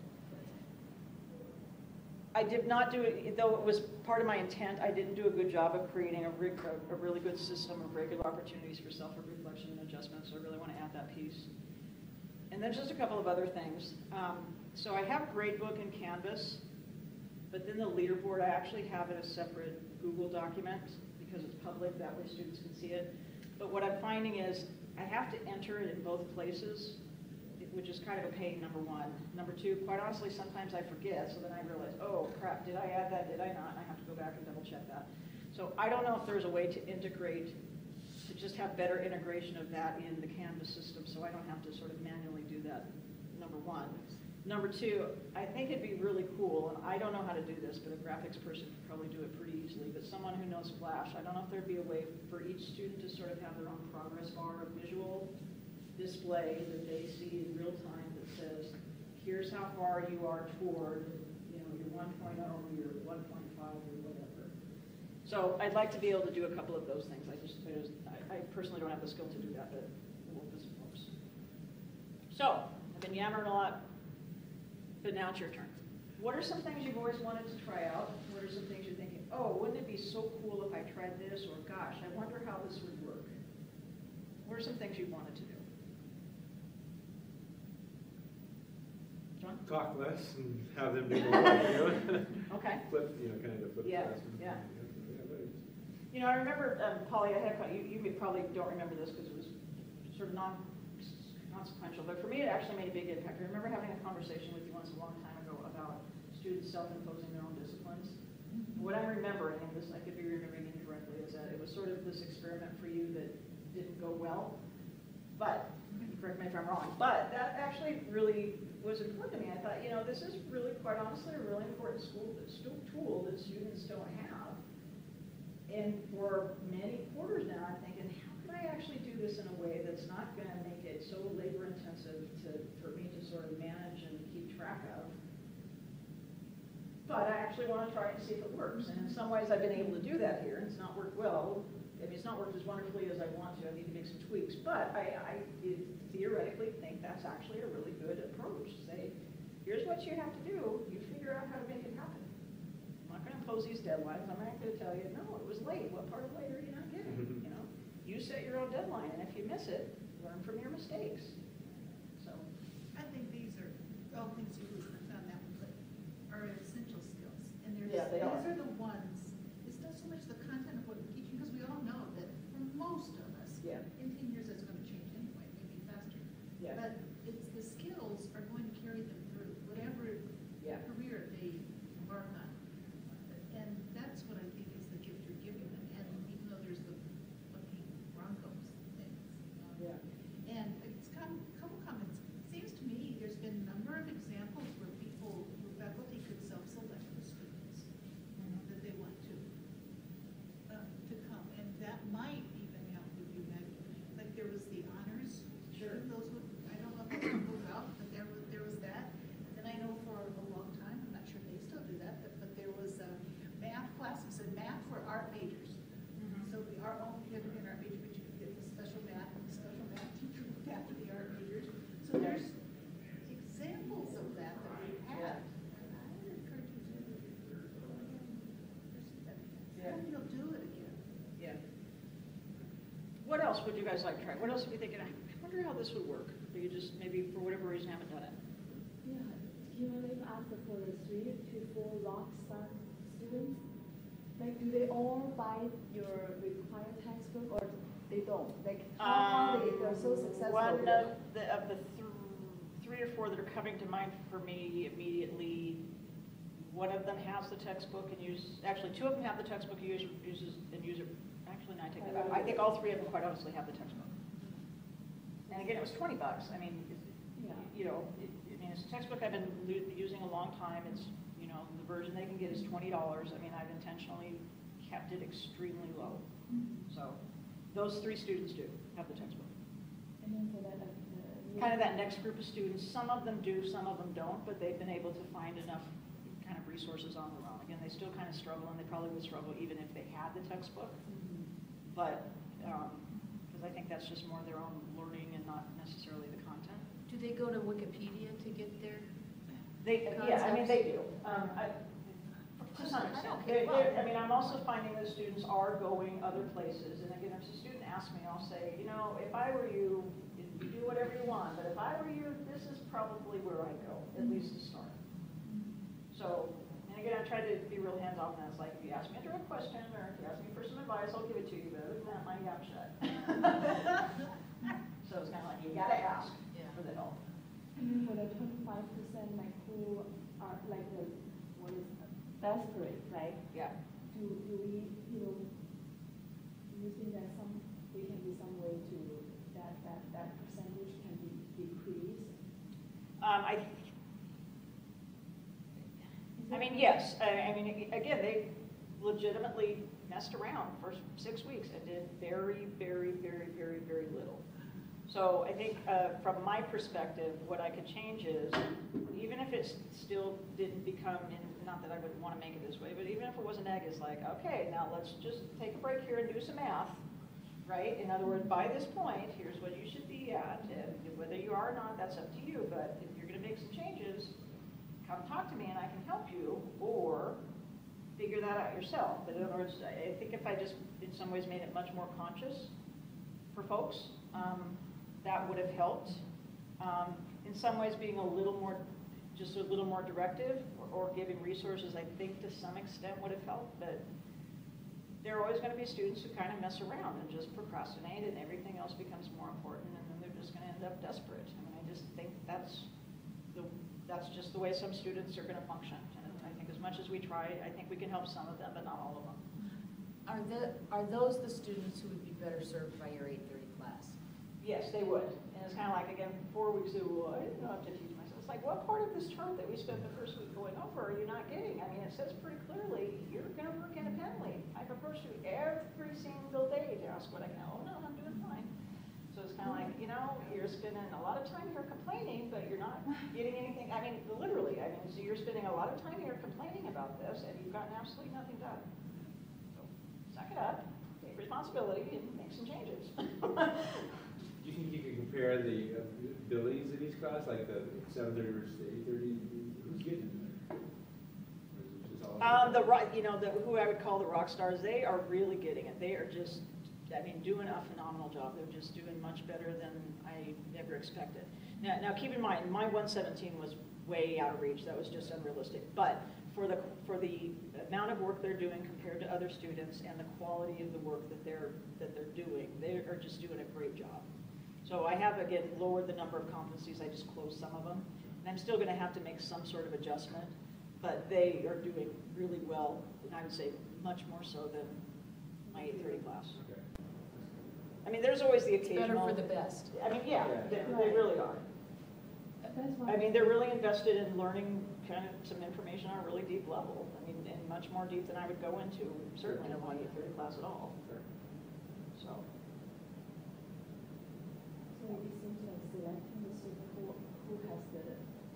I did not do it, though it was part of my intent, I didn't do a good job of creating a really good system of regular opportunities for self-reflection and adjustment, so I really want to add that piece. And then just a couple of other things. So I have Gradebook and Canvas, but then the leaderboard, I actually have it a separate Google document because it's public, that way students can see it. But what I'm finding is I have to enter it in both places, which is kind of a pain, number 1. Number 2, quite honestly, sometimes I forget, so then I realize, oh crap, did I add that, did I not? And I have to go back and double check that. So I don't know if there's a way to integrate, to just have better integration of that in the Canvas system, so I don't have to sort of manually do that, number 1. Number 2, I think it'd be really cool, and I don't know how to do this, but a graphics person could probably do it pretty easily, but someone who knows Flash, I don't know if there'd be a way for each student to sort of have their own progress bar of visual. display that they see in real time that says, here's how far you are toward, you know, your 1.0 or your 1.5 or whatever. So I'd like to be able to do a couple of those things. I personally don't have the skill to do that, but we'll work with some folks. So I've been yammering a lot, but now it's your turn. What are some things you've always wanted to try out? What are some things you're thinking, oh, wouldn't it be so cool if I tried this? Or gosh, I wonder how this would work. What are some things you wanted to do? John? Talk less and have them do more, you know? Okay. Flip, you know, kind of flip Yeah, classroom. yeah. You know, I remember, Polly, you probably don't remember this because it was sort of non-consequential, but for me it actually made a big impact. I remember having a conversation with you once a long time ago about students self-imposing their own disciplines. What I'm remembering, and this I could be remembering incorrectly, is that it was sort of this experiment for you that didn't go well, but, correct me if I'm wrong, but that actually really was important to me. I thought, you know, this is really, quite honestly, a really important tool that students don't have. And for many quarters now, I'm thinking, how can I actually do this in a way that's not going to make it so labor intensive for me to sort of manage and keep track of? But I actually want to try and see if it works. And in some ways, I've been able to do that here, and it's not worked well. I mean, it's not worked as wonderfully as I want to. I need to make some tweaks. But I theoretically think that's actually a really good approach. Say, here's what you have to do. You figure out how to make it happen. I'm not going to impose these deadlines. I'm not going to tell you, no, it was late. What part of late are you not getting? You know, you set your own deadline, and if you miss it, learn from your mistakes. So, I think these are all things you would have done that one, but are essential skills. And there's, Yeah, they these are. are the ones, it's not so much the content of what we're teaching, because we all know that for most of us, yeah, in 10 years it's going to change anyway, maybe faster. yeah, But it's the skills are going to carry them through whatever yeah. career they embark on. And that's what I think is the gift you're giving them. And even though there's the fucking Broncos things. Yeah. And it's got a couple comments. Seems to me there's been a number of examples where faculty could self-select the students that they want to come. And that might even help with you, Meg. Like there was the honors. Sure. Those would, I don't know if those goes out, but there was that. And then I know for a long time, I'm not sure if they still do that, but there was math classes and math for art majors. So the art only had to be an art major, but you could get the special math, and the special math teacher looked after the art majors. So there's examples of that we've had. And I would encourage you to pursue that. Yeah. And you'll do it again. Yeah. What else would you guys like to try? What else are you thinking? I wonder how this would work. Or you just maybe for whatever reason haven't done it. Yeah, you know, they've asked for the 3 to 4 rock star students. Like, do they all buy your required textbook, or they don't? Like, how they're so successful? One with of it? the 3 or 4 that are coming to mind for me immediately, one of them has the textbook and actually 2 of them have the textbook and use it. Actually, no, I take that back. I think all 3 of them, quite honestly, have the textbook. And again, it was $20. I mean, Yeah. you know, it's a textbook I've been using a long time. It's, you know, the version they can get is $20. I mean, I've intentionally kept it extremely low. So those 3 students do have the textbook. And then for that, Kind of that next group of students, some of them do, some of them don't, but they've been able to find enough kind of resources on their own. Again, they still kind of struggle, and they probably would struggle even if they had the textbook. But, because I think that's just more their own learning and not necessarily the content. Do they go to Wikipedia to get their? Yeah, I mean, they do. To some extent. I mean, I'm also finding that students are going other places. And again, if a student asks me, I'll say, you know, if I were you, you do whatever you want, but if I were you, this is probably where I'd go, at least to start. So, and again, I try to be real hands-off, and it's like, if you ask me a direct question, or if you ask me for some advice, I'll give it to you, but other than that, my gap shut. So it's kind of like, you gotta ask for the help. And then for the 25%, like who are like the what is desperate, right? Yeah. Do we, you know, do you think that we can do some way to that percentage can be decreased? I mean, yes. I mean, again, they legitimately messed around for 6 weeks and did very, very, very, very, very little. So I think from my perspective, what I could change is, even if it still didn't become, not that I would want to make it this way, but even if it was an egg, it's like, okay, now let's just take a break here and do some math, right? In other words, by this point, here's what you should be at, and whether you are or not, that's up to you, but if you're going to make some changes, come talk to me and I can help you, or figure that out yourself. But in other words, I think if I just, in some ways, made it much more conscious for folks, that would have helped. In some ways, being a little more, just a little more directive, or giving resources, I think to some extent would have helped, but there are always going to be students who kind of mess around and just procrastinate, and everything else becomes more important, and then they're just going to end up desperate. I mean, I just think that's just the way some students are going to function. And I think as much as we try, I think we can help some of them, but not all of them. Are those the students who would be better served by your 8:30 class? Yes, they would. And it's kind of like, again, 4 weeks ago, well, I didn't know how to teach myself. It's like, what part of this chart that we spent the first week going over are you not getting? I mean, it says pretty clearly, you're going to work independently. I prefer you every single day to ask what I can. Oh, no, I'm doing fine. So it's kind of like, you know, you're spending a lot of time here complaining, but you're not getting anything. I mean, literally, I mean, so you're spending a lot of time here complaining about this, and you've gotten absolutely nothing done. So suck it up, take responsibility, and make some changes. Do you think you could compare the abilities of each class, like the 7:30 versus 8:30? Who's getting it? Or is it just all You know, who I would call the rock stars, they are really getting it. They are just, I mean, doing a phenomenal job. They're just doing much better than I ever expected. Now keep in mind, my 117 was way out of reach. That was just unrealistic. But for the amount of work they're doing compared to other students and the quality of the work that they're doing, they are just doing a great job. So I have, again, lowered the number of competencies. I just closed some of them. And I'm still going to have to make some sort of adjustment. But they are doing really well, and I would say much more so than my 8:30 class. Okay. I mean, there's always the occasional. Better for the best. I mean, yeah, they really are. That's why. I mean, they're really invested in learning kind of some information on a really deep level. I mean, and much more deep than I would go into, certainly in my 8:30 class at all. Okay. So. So it seems like selecting the student who has the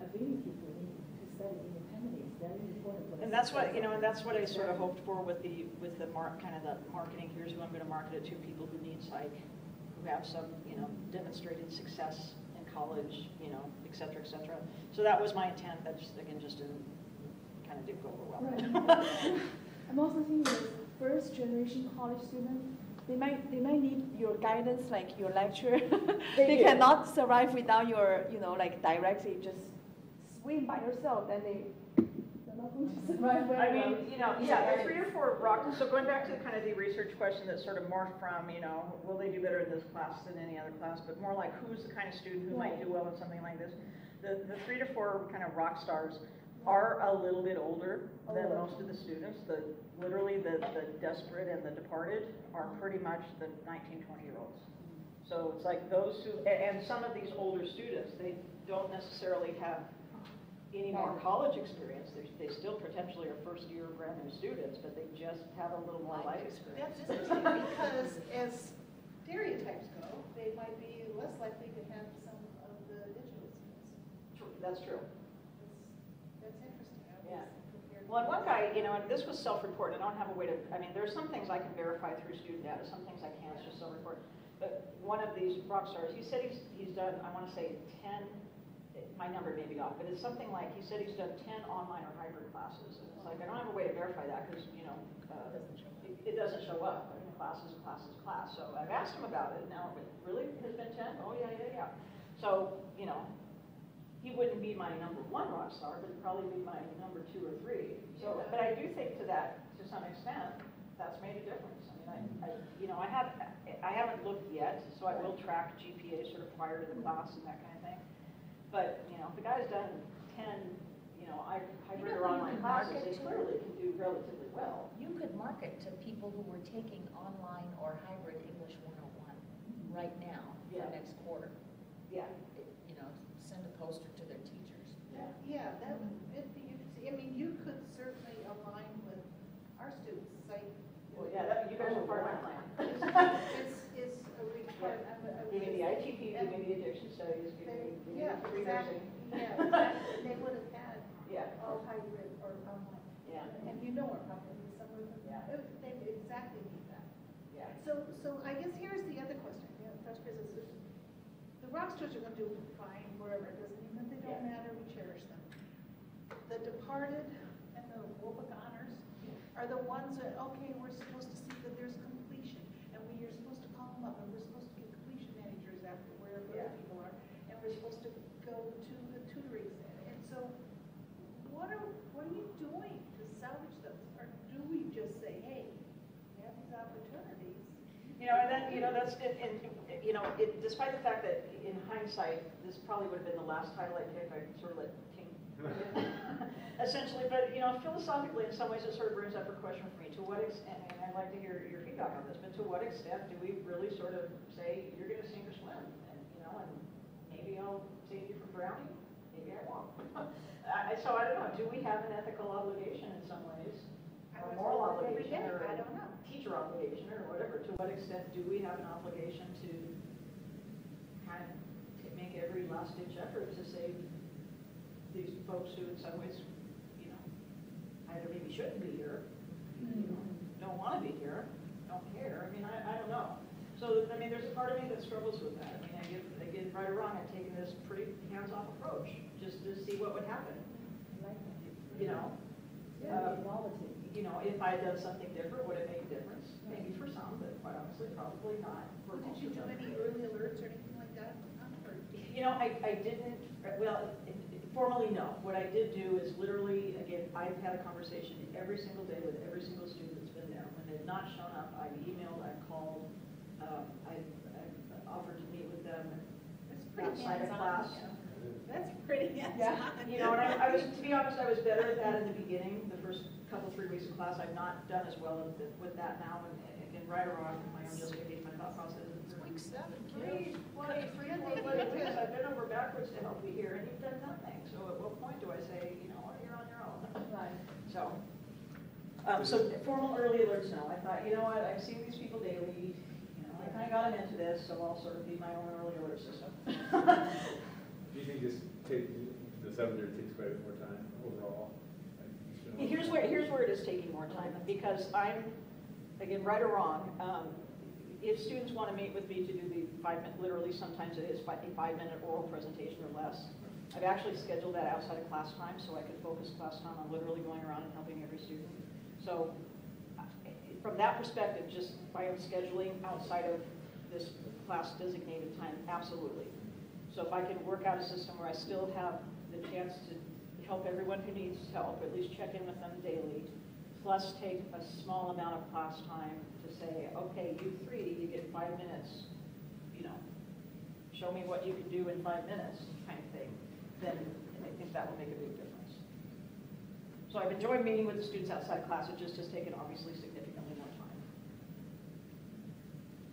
ability to study independently is very important for the And that's what, success you know, of and that's what I sort of the hoped for with the kind of the marketing. Here's who I'm going to market it to: people who need psych, who have some, you know, demonstrated success in college, you know, et cetera, et cetera. So that was my intent. That just, again, just didn't kind of didn't go over well. Right. I'm also thinking with first generation college students, they might need your guidance, like your lecture. They do. cannot survive without your, you know, like directly just swim by yourself. Then they're not going to survive very I well. mean, you know, yeah, the 3 or 4 rock. So going back to kind of the research question that sort of morphed from, you know, will they do better in this class than any other class, but more like who's the kind of student who might do well in something like this. The 3 to 4 kind of rock stars are a little bit older than most of the students. Literally the desperate and the departed are pretty much the 19, 20-year-olds. So it's like those who, and some of these older students, they don't necessarily have any more college experience. They still potentially are first-year brand new students, but they just have a little more life experience. That's interesting because as stereotypes go, they might be less likely to have some of the digital skills. That's true. That's interesting. Yeah. Well, and one guy, you know, and this was self-reported. I don't have a way to, I mean, there's some things I can verify through student data, some things I can't, it's just self-report. But one of these rock stars, he said he's done, I want to say 10, my number may be off, but it's something like, he said he's done 10 online or hybrid classes. And it's like, I don't have a way to verify that because, you know, it doesn't show up. I mean, class is class is class. So I've asked him about it. Now, it really has been 10? Oh, yeah. So, you know, he wouldn't be my number 1 rock star, but he'd probably be my number 2 or 3. So, but I do think to some extent, that's made a difference. I mean, I haven't looked yet, so I will track GPA sort of prior to the class and that kind of thing. But, you know, if the guy's done 10, you know, hybrid or online classes, they clearly can do relatively well. You could market to people who were taking online or hybrid English 101 right now for next quarter. Yeah. You know, send a poster to their teachers. Yeah, that would be interesting. I mean, you could certainly align with our students. Like, Well, yeah, you guys are part of my plan. is a part, I would Give me the say- ITP, give me the addiction studies, give me Yeah, the exactly, rehearsing. yeah, exactly, they would have had Yeah, all hybrid or online. yeah, And you know we're probably somewhere, Yeah. they would exactly need that. yeah. So I guess here's the other question, touch bases. The rock stars are gonna do fine wherever, it doesn't mean that they don't Yeah. matter, we cherish them. The departed and the Wopic honors are the ones that, okay, we're supposed to see that there's completion, and you're supposed to call them up, and we're supposed to get completion managers after wherever Yeah. the people are, and we're supposed to go to the tutoring center. And so, what are you doing to salvage those? Or do we just say, hey, we have these opportunities? And then, that's, despite the fact that in hindsight, this probably would have been the last title I picked, I sort of let King, essentially, but, philosophically, in some ways, it sort of brings up a question for me, to what extent, and I'd like to hear your feedback on this, but to what extent do we really sort of say, you're gonna sink or swim, and maybe I'll save you from drowning, maybe I won't. So I don't know, do we have an ethical obligation in some ways, or moral obligation, or I don't know. teacher obligation, or whatever? To what extent do we have an obligation to kind of make every last ditch effort to save these folks who in some ways, either maybe shouldn't be here, don't want to be here, don't care. I don't know. So, there's a part of me that struggles with that. Again, right or wrong, I've taken this pretty hands-off approach, just to see what would happen. I like that. Novelty. If I had done something different, would it make a difference? Maybe for some, but quite honestly, probably not for Did most you of do them. any early alerts or anything like that? I didn't, formally, no. What I did do is literally, again, I've had a conversation every single day with every single student that's been there. When they've not shown up, I've emailed, I've called, I've offered to meet with them That's pretty outside of hands-on. class. That's pretty hands-on. And I was, to be honest, I was better at that in the beginning, the first 3 weeks of class. I've not done as well with that now, and again, right or wrong, my own justification, my thought process is Week 7, Three, 20, 3, 4, 5 weeks, I've been over backwards to help you here, and you've done nothing. So at what point do I say, you're on your own? Right. So formal early alerts, no. I thought, what, I've seen these people daily, I kind of got them into this, so I'll sort of be my own early alert system. Do you think the 7:30 takes quite a bit more time overall? Here's where it is taking more time, because I'm, again, right or wrong, if students want to meet with me to do the 5-minute, literally sometimes it is a 5-minute oral presentation or less, I've actually scheduled that outside of class time so I can focus class time on literally going around and helping every student. So from that perspective, just by scheduling outside of this class designated time, absolutely. So if I can work out a system where I still have the chance to help everyone who needs help, at least check in with them daily, plus take a small amount of class time to say, okay, you 3, you get 5 minutes, show me what you can do in 5 minutes kind of thing, then I think that will make a big difference. So I've enjoyed meeting with the students outside of class. It just has taken obviously significantly more time.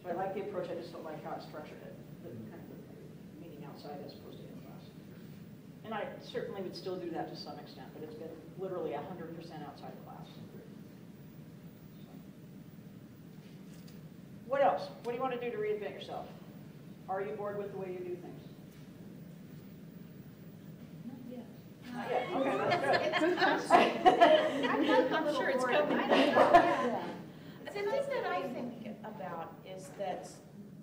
So I like the approach, I just don't like how I structured it, the kind of meeting outside as opposed to in class. And I certainly would still do that to some extent, but it's been literally 100% outside of class. What else? What do you want to do to reinvent yourself? Are you bored with the way you do things? Not yet. Okay, that's good. I'm sure it's coming. Yeah. The thing that I think about is that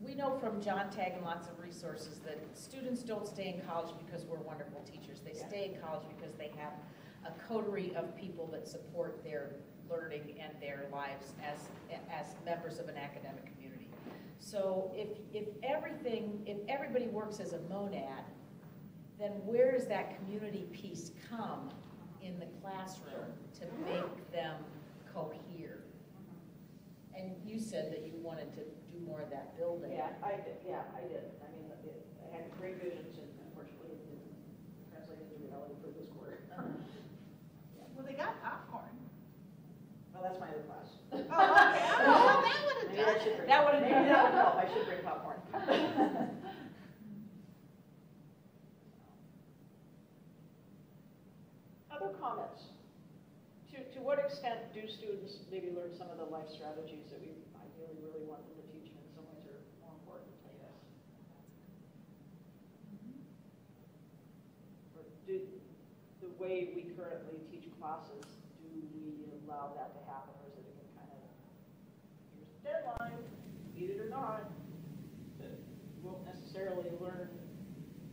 we know from John Tag and lots of resources that students don't stay in college because we're wonderful teachers. They stay in college because they have a coterie of people that support their learning and their lives as members of an academic community. So if everybody works as a monad, then where does that community piece come in the classroom to make them cohere? And you said that you wanted to do more of that building. Yeah, I did. I had great visions, and unfortunately it didn't translate into reality for this quarter. Well, they got popcorn. Well, that's my other class. Oh, okay. Oh, that would have Maybe I done should it. bring, that would help. I should bring popcorn. Other comments? To what extent do students maybe learn some of the life strategies that we ideally really want them to teach, and in some ways are more important? the way we currently teach classes, do we allow that to happen, or is it again kind of, here's the deadline, eat it or not, but you won't necessarily learn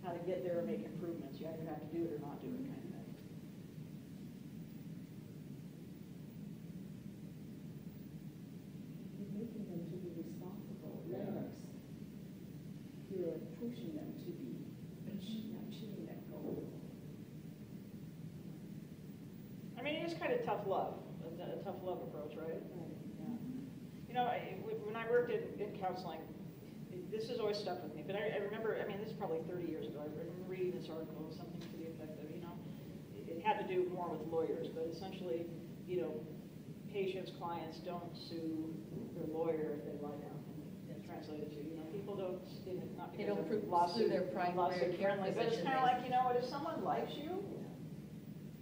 how to get there or make improvements. You either have to do it or not do it kind of thing. You're making them to be responsible learners. You're pushing them to be achieving that goal. I mean, it is kind of tough love, a tough love approach, right? Yeah. You know, when I worked in counseling, this has always stuck with me, but I remember, I mean, this is probably 30 years ago, I remember reading this article, something to the effect of, you know, it had to do more with lawyers, but essentially, you know, patients, clients don't sue their lawyer if they lie down and translate it to, you know, people don't, not They because don't they're lawsuit, their primary lawsuit care friendly, but it's physician. kind of like, you know what, if someone likes you,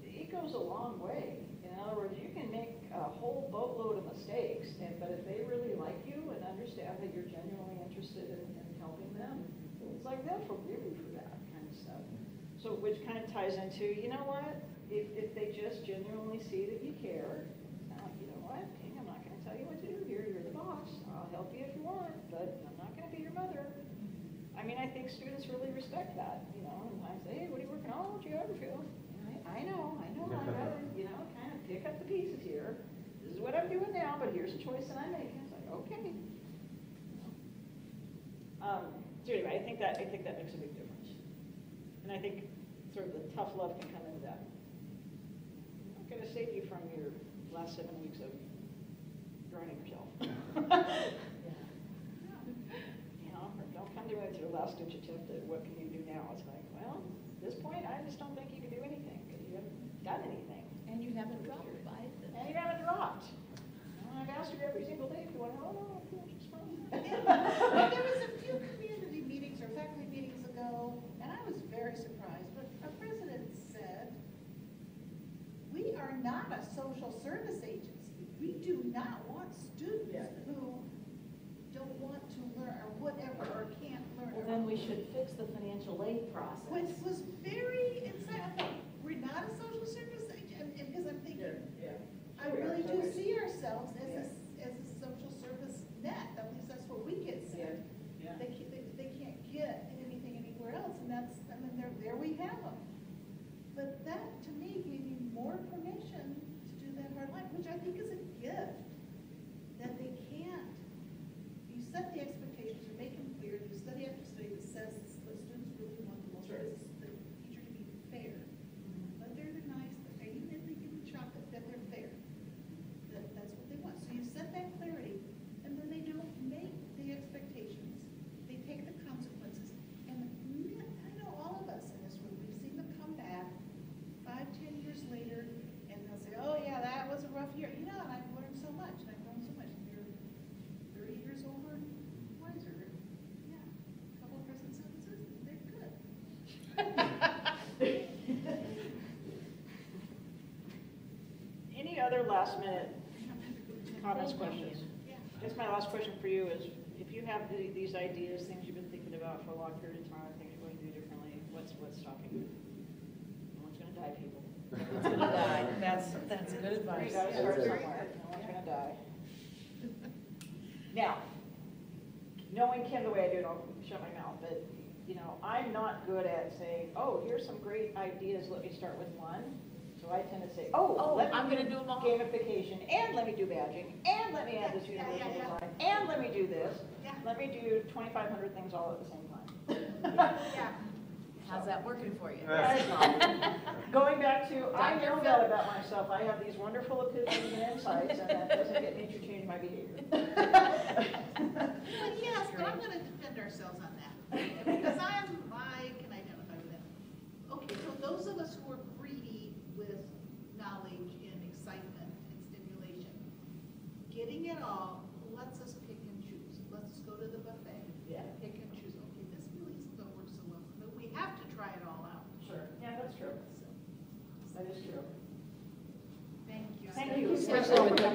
it goes a long way. In other words, you can make a whole boatload of mistakes, but if they really like you and understand that you're genuinely interested in helping them, it's like they'll forgive you for that kind of stuff. So, which kind of ties into, you know what, if they just genuinely see that you care, it's kind of like, you know what, King, I'm not going to tell you what to do here, you're the boss, I'll help you if you want, but I'm not going to be your mother. I mean, I think students really respect that, you know, and I say, hey, what are you working on, geography? I know, I gotta, you know, kind of pick up the pieces here. This is what I'm doing now, but here's the choice that I'm making. It's like, okay. So anyway, I think that makes a big difference. And I think sort of the tough love can come into that. I'm not gonna save you from your last 7 weeks of drowning yourself. You know, or don't come to me with your last ditch attempt at what can you do now. It's like, well, at this point, I just don't think you can do anything because you haven't done anything. And you haven't dropped by them. And you haven't dropped. And I've asked you every single day if you want to, oh, no, I feel just fine. There was a few community meetings or faculty meetings ago, and I was very surprised, but our president said, we are not a social service agency. We do not want students who don't want to learn or whatever or can't learn. Well, then we should fix the financial aid process. Which was very insightful. We're not a social service agent, because I'm thinking, I really do see ourselves as a social service net. At least that's what we get said. They can't get anything anywhere else, and that's, I mean, there we have them. But that, to me, gave you more permission to do that hard life, which I think is a gift. That they can't. You set the expectations, you make them clear, you study after study that says what students really want the most is the teacher to be fair. But they're nice, that they even if they give you chocolate, that they're fair. That's what they want. So you set that clarity, and then they don't make the expectations. They take the consequences. And I know all of us in this room, we've seen them come back 5, 10 years later, and they'll say, oh yeah, that was a rough year. You know, and I've learned so much, and I've grown so much. And they're 30 years older, wiser. Yeah, a couple of prison sentences, they're good. Any other last minute comments, questions? Yeah. I guess my last question for you is, if you have these ideas, things you've been thinking about for a long period of time, things you're going to do differently, what's stopping you? No one's going to die, people. It's gonna die. That's good advice. You gotta start somewhere. No one's going to die. Now, knowing Kim the way I do, and I'll shut my mouth, but you know, I'm not good at saying, oh, here's some great ideas, let me start with one. So I tend to say, I'm gonna do them all. Gamification, and let me do badging, and let me add this universal design, and let me do this. Yeah. Let me do 2,500 things all at the same time. Yeah. How's that working for you? Going back to, I know that about myself. I have these wonderful epiphanies and insights, and that doesn't get me to change my behavior. Well, yes, but I'm going to defend ourselves on that, because I can identify with that. Okay, so those of us who are greedy with knowledge and excitement and stimulation, getting it all lets us pick and choose. Let's go to the buffet. Yeah. Pick and choose. Okay, this really isn't going to work so well, but we have to try it all out. Sure. Yeah, that's true. That is true. Thank you. Thank you. Especially with the